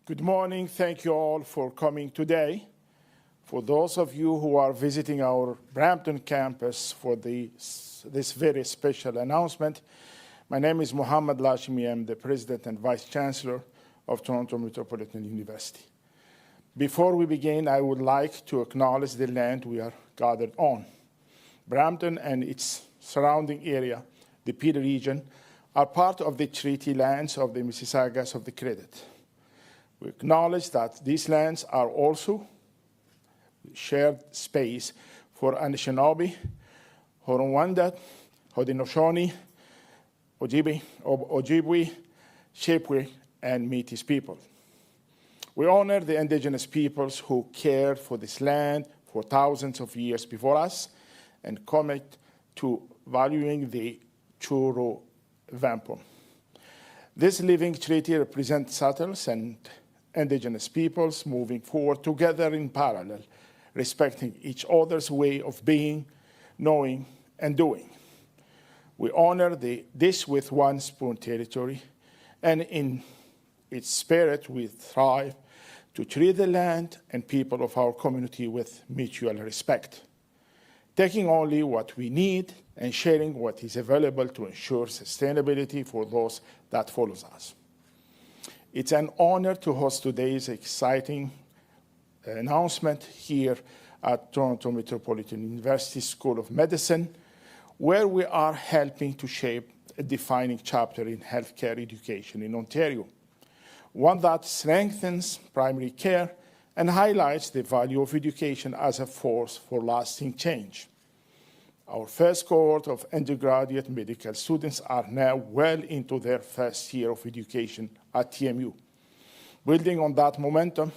Good morning. Thank you all for coming today. For those of you who are visiting our Brampton campus for this very special announcement, my name is Mohammed Lashmi. I'm the President and Vice Chancellor of Toronto Metropolitan University. Before we begin, I would like to acknowledge the land we are gathered on. Brampton and its surrounding area, the Peel region, are part of the treaty lands of the Mississaugas of the Credit. We acknowledge that these lands are also shared space for Anishinaabe, Huron-Wendat, Haudenosaunee, Ojibwe, Chippewa, and Métis people. We honor the indigenous peoples who cared for this land for thousands of years before us and commit to valuing the Churo Wampum. This living treaty represents settlers and indigenous peoples moving forward together in parallel, respecting each other's way of being, knowing, and doing. We honor this with one spoon territory, and in its spirit we strive to treat the land and people of our community with mutual respect, taking only what we need and sharing what is available to ensure sustainability for those that follows us. It's an honor to host today's exciting announcement here at Toronto Metropolitan University School of Medicine, where we are helping to shape a defining chapter in healthcare education in Ontario, one that strengthens primary care and highlights the value of education as a force for lasting change. Our first cohort of undergraduate medical students are now well into their first year of education at TMU. Building on that momentum,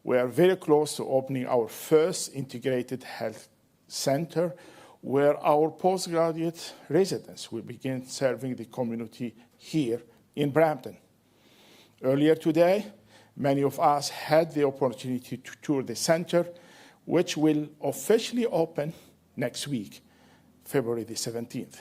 we are very close to opening our first integrated health center where our postgraduate residents will begin serving the community here in Brampton. Earlier today, many of us had the opportunity to tour the center, which will officially open next week, February the 17th.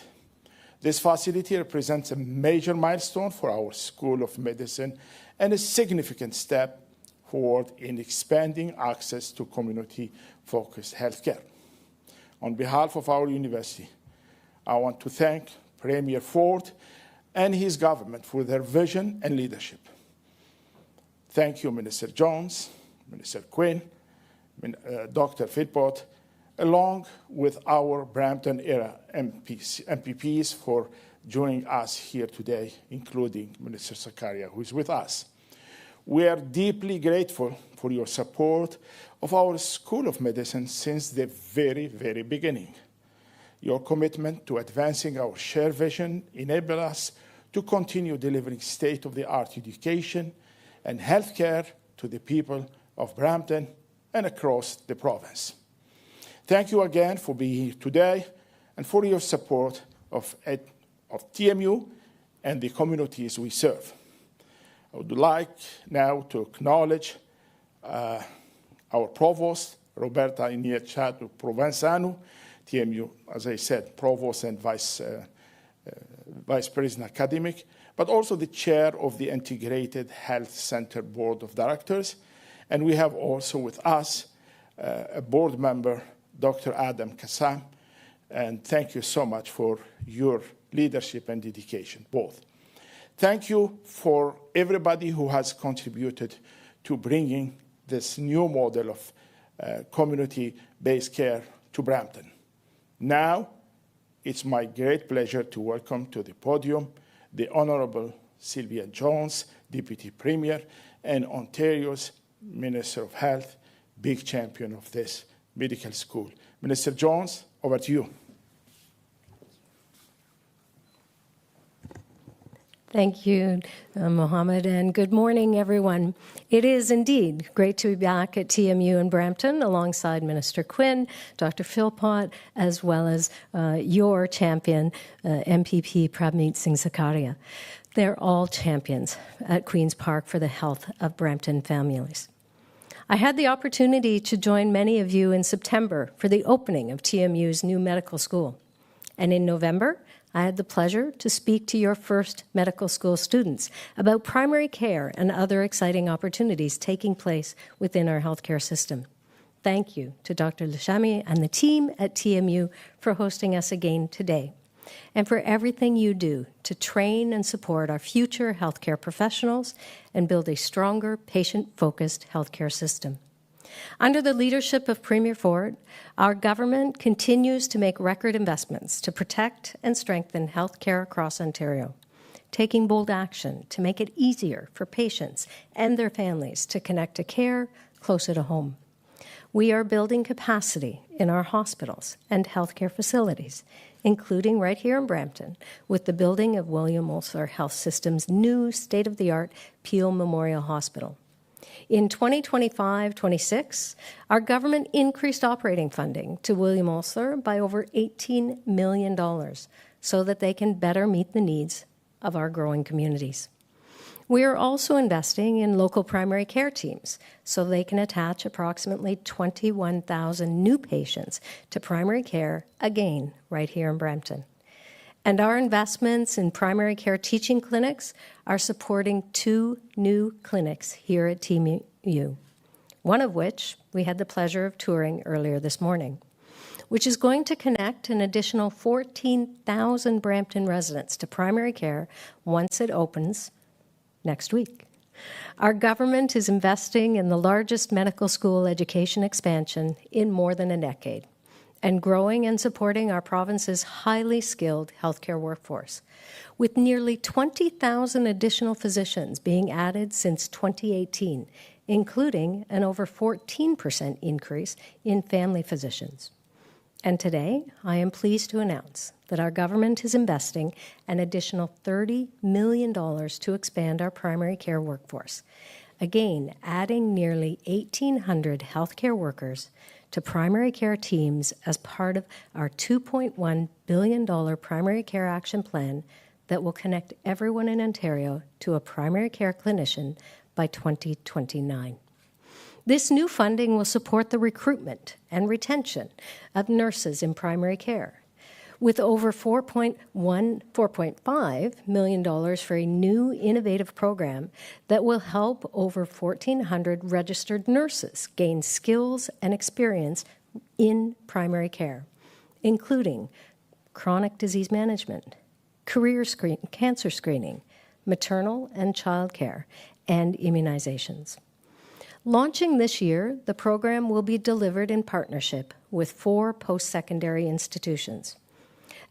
This facility represents a major milestone for our School of Medicine and a significant step forward in expanding access to community-focused healthcare. On behalf of our university, I want to thank Premier Ford and his government for their vision and leadership. Thank you, Minister Jones, Minister Quinn, Dr. Philpott, along with our Brampton-era MPPs for joining us here today, including Minister Sakaria, who is with us. We are deeply grateful for your support of our School of Medicine since the very, very beginning. Your commitment to advancing our shared vision enables us to continue delivering state-of-the-art education and healthcare to the people of Brampton and across the province. Thank you again for being here today and for your support of TMU and the communities we serve. I would like now to acknowledge our Provost, Roberta Iniechatu Provenzano, TMU, as I said, Provost and Vice President Academic, but also the Chair of the Integrated Health Center Board of Directors. And we have also with us a board member, Dr. Adam Kassam, and thank you so much for your leadership and dedication, both. Thank you for everybody who has contributed to bringing this new model of community-based care to Brampton. Now, it's my great pleasure to welcome to the podium the Honourable Sylvia Jones, Deputy Premier and Ontario's Minister of Health, big champion of this medical school. Minister Jones, over to you. Thank you, Mohammed, and good morning, everyone. It is indeed great to be back at TMU in Brampton alongside Minister Quinn, Dr. Philpott, as well as your champion, MPP Prabmeet Singh Zakaria. They're all champions at Queen's Park for the health of Brampton families. I had the opportunity to join many of you in September for the opening of TMU's new medical school. And in November, I had the pleasure to speak to your first medical school students about primary care and other exciting opportunities taking place within our healthcare system. Thank you to Dr. Leshami and the team at TMU for hosting us again today, and for everything you do to train and support our future healthcare professionals and build a stronger, patient-focused healthcare system. Under the leadership of Premier Ford, our government continues to make record investments to protect and strengthen healthcare across Ontario, taking bold action to make it easier for patients and their families to connect to care closer to home. We are building capacity in our hospitals and healthcare facilities, including right here in Brampton, with the building of William Osler Health System's new state-of-the-art Peel Memorial Hospital. In 2025-26, our government increased operating funding to William Osler by over $18 million so that they can better meet the needs of our growing communities. We are also investing in local primary care teams so they can attach approximately 21,000 new patients to primary care, again, right here in Brampton. And our investments in primary care teaching clinics are supporting 2 new clinics here at TMU, one of which we had the pleasure of touring earlier this morning, which is going to connect an additional 14,000 Brampton residents to primary care once it opens next week. Our government is investing in the largest medical school education expansion in more than a decade, and growing and supporting our province's highly skilled healthcare workforce, with nearly 20,000 additional physicians being added since 2018, including an over 14% increase in family physicians. And today, I am pleased to announce that our government is investing an additional $30 million to expand our primary care workforce, again, adding nearly 1,800 healthcare workers to primary care teams as part of our $2.1 billion primary care action plan that will connect everyone in Ontario to a primary care clinician by 2029. This new funding will support the recruitment and retention of nurses in primary care, with over $4.5 million for a new innovative program that will help over 1,400 registered nurses gain skills and experience in primary care, including chronic disease management, cancer screening, maternal and child care, and immunizations. Launching this year, the program will be delivered in partnership with 4 post-secondary institutions.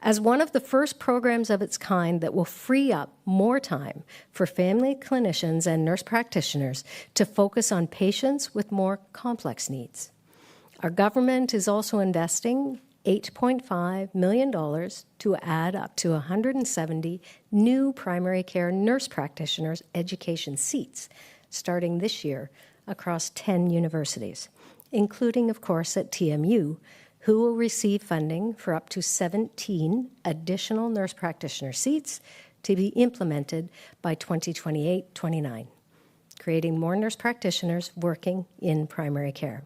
As one of the first programs of its kind that will free up more time for family clinicians and nurse practitioners to focus on patients with more complex needs. Our government is also investing $8.5 million to add up to 170 new primary care nurse practitioners education seats starting this year across 10 universities, including, of course, at TMU, who will receive funding for up to 17 additional nurse practitioner seats to be implemented by 2028-29, creating more nurse practitioners working in primary care.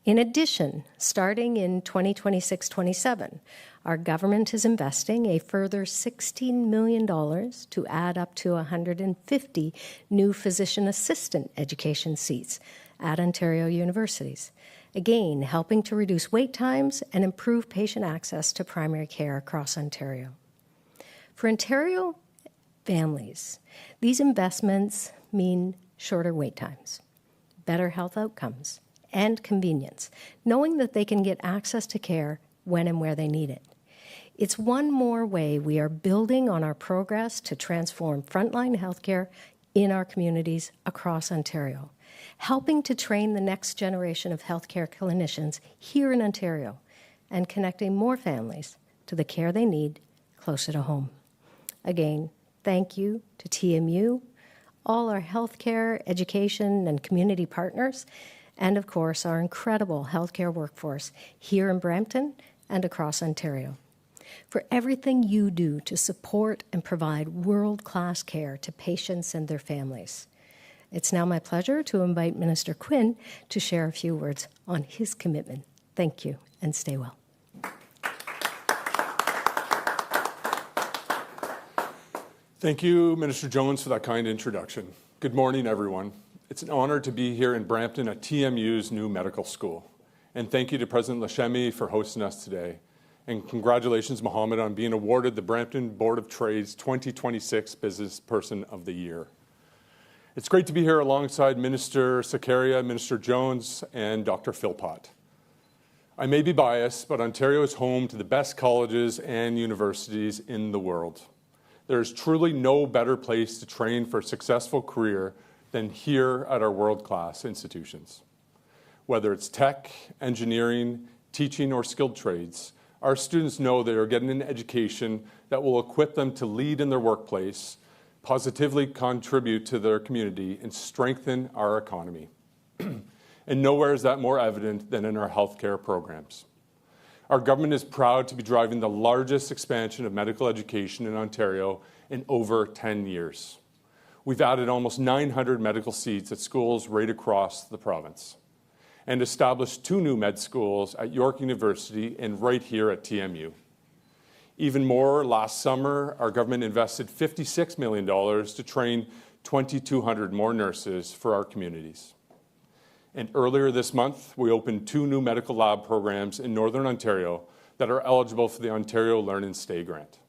In addition, starting in 2026-27, our government is investing a further $16 million to add up to 150 new physician assistant education seats at Ontario universities, again helping to reduce wait times and improve patient access to primary care across Ontario. For Ontario families, these investments mean shorter wait times, better health outcomes, and convenience, knowing that they can get access to care when and where they need it. It's one more way we are building on our progress to transform frontline healthcare in our communities across Ontario, helping to train the next generation of healthcare clinicians here in Ontario and connecting more families to the care they need closer to home. Again, thank you to TMU, all our healthcare, education, and community partners, and of course, our incredible healthcare workforce here in Brampton and across Ontario, for everything you do to support and provide world-class care to patients and their families. It's now my pleasure to invite Minister Quinn to share a few words on his commitment. Thank you, and stay well. Thank you, Minister Jones, for that kind introduction. Good morning, everyone. It's an honor to be here in Brampton at TMU's new medical school. And thank you to President Lashemi for hosting us today. And congratulations, Mohammed, on being awarded the Brampton Board of Trade's 2026 Business Person of the Year. It's great to be here alongside Minister Sécurité, Minister Jones, and Dr. Philpott. I may be biased, but Ontario is home to the best colleges and universities in the world. There is truly no better place to train for a successful career than here at our world-class institutions. Whether it's tech, engineering, teaching, or skilled trades, our students know they are getting an education that will equip them to lead in their workplace, positively contribute to their community, and strengthen our economy. And nowhere is that more evident than in our healthcare programs. Our government is proud to be driving the largest expansion of medical education in Ontario in over 10 years. We've added almost 900 medical seats at schools right across the province and established 2 new med schools at York University and right here at TMU. Even more, last summer, our government invested $56 million to train 2,200 more nurses for our communities. And earlier this month, we opened 2 new medical lab programs in Northern Ontario that are eligible for the Ontario Learn and Stay grant.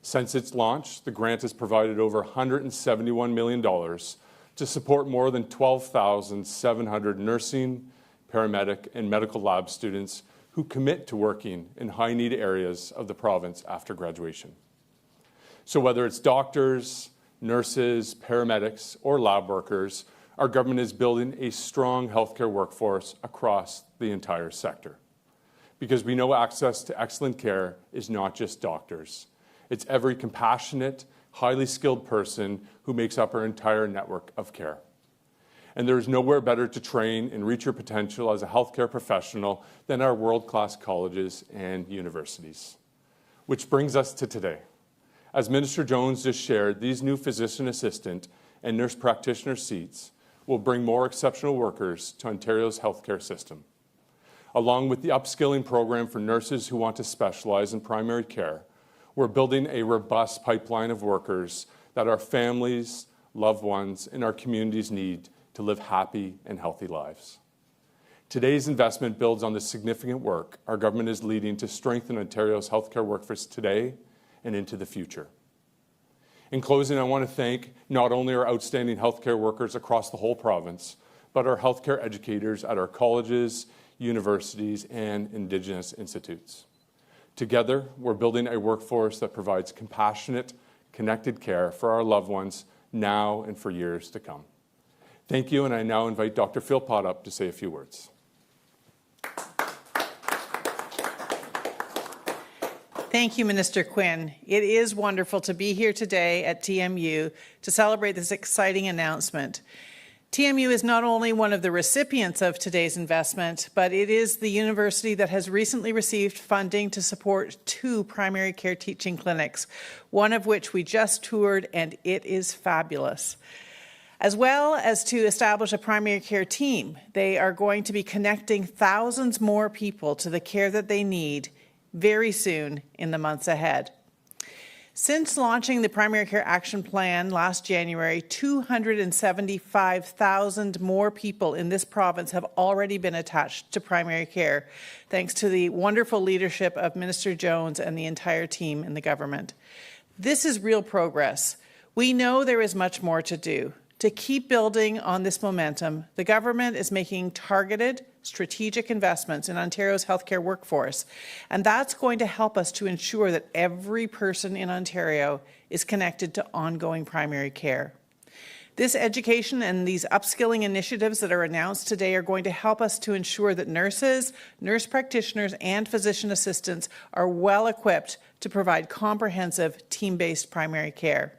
Since its launch, the grant has provided over $171 million to support more than 12,700 nursing, paramedic, and medical lab students who commit to working in high-need areas of the province after graduation. So whether it's doctors, nurses, paramedics, or lab workers, our government is building a strong healthcare workforce across the entire sector. Because we know access to excellent care is not just doctors. It's every compassionate, highly skilled person who makes up our entire network of care. And there is nowhere better to train and reach your potential as a healthcare professional than our world-class colleges and universities. Which brings us to today. As Minister Jones just shared, these new physician assistant and nurse practitioner seats will bring more exceptional workers to Ontario's healthcare system. Along with the upskilling program for nurses who want to specialize in primary care, we're building a robust pipeline of workers that our families, loved ones, and our communities need to live happy and healthy lives. Today's investment builds on the significant work our government is leading to strengthen Ontario's healthcare workforce today and into the future. In closing, I want to thank not only our outstanding healthcare workers across the whole province, but our healthcare educators at our colleges, universities, and Indigenous institutes. Together, we're building a workforce that provides compassionate, connected care for our loved ones now and for years to come. Thank you, and I now invite Dr. Philpott up to say a few words. Thank you, Minister Quinn. It is wonderful to be here today at TMU to celebrate this exciting announcement. TMU is not only one of the recipients of today's investment, but it is the university that has recently received funding to support 2 primary care teaching clinics, one of which we just toured, and it is fabulous. As well as to establish a primary care team, they are going to be connecting thousands more people to the care that they need very soon in the months ahead. Since launching the Primary Care Action Plan last January, 275,000 more people in this province have already been attached to primary care, thanks to the wonderful leadership of Minister Jones and the entire team in the government. This is real progress. We know there is much more to do. To keep building on this momentum, the government is making targeted, strategic investments in Ontario's healthcare workforce, and that's going to help us to ensure that every person in Ontario is connected to ongoing primary care. This education and these upskilling initiatives that are announced today are going to help us to ensure that nurses, nurse practitioners, and physician assistants are well equipped to provide comprehensive, team-based primary care.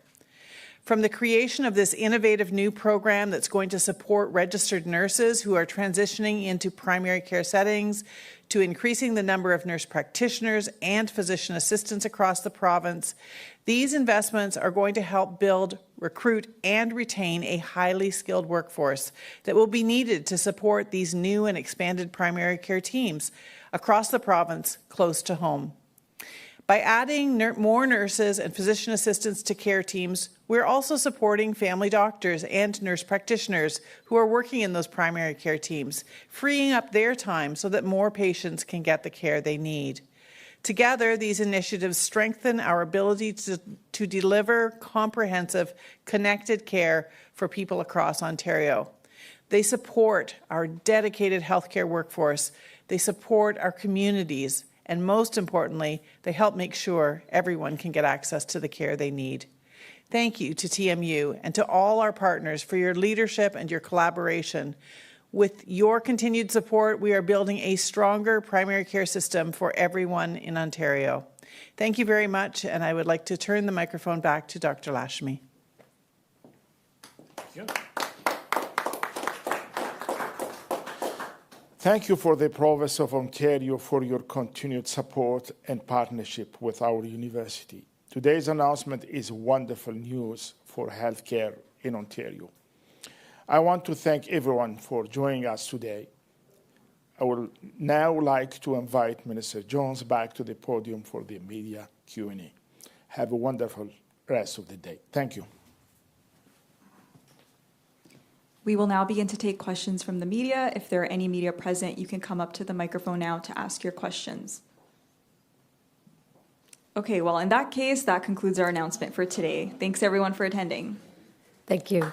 From the creation of this innovative new program that's going to support registered nurses who are transitioning into primary care settings, to increasing the number of nurse practitioners and physician assistants across the province, these investments are going to help build, recruit, and retain a highly skilled workforce that will be needed to support these new and expanded primary care teams across the province close to home. By adding more nurses and physician assistants to care teams, we're also supporting family doctors and nurse practitioners who are working in those primary care teams, freeing up their time so that more patients can get the care they need. Together, these initiatives strengthen our ability to deliver comprehensive, connected care for people across Ontario. They support our dedicated healthcare workforce, they support our communities, and most importantly, they help make sure everyone can get access to the care they need. Thank you to TMU and to all our partners for your leadership and your collaboration. With your continued support, we are building a stronger primary care system for everyone in Ontario. Thank you very much, and I would like to turn the microphone back to Dr. Lashmi. Thank you for the province of Ontario for your continued support and partnership with our university. Today's announcement is wonderful news for healthcare in Ontario. I want to thank everyone for joining us today. I would now like to invite Minister Jones back to the podium for the media Q&A. Have a wonderful rest of the day. Thank you. We will now begin to take questions from the media. If there are any media present, you can come up to the microphone now to ask your questions. Okay, well, in that case, that concludes our announcement for today. Thanks, everyone, for attending. Thank you.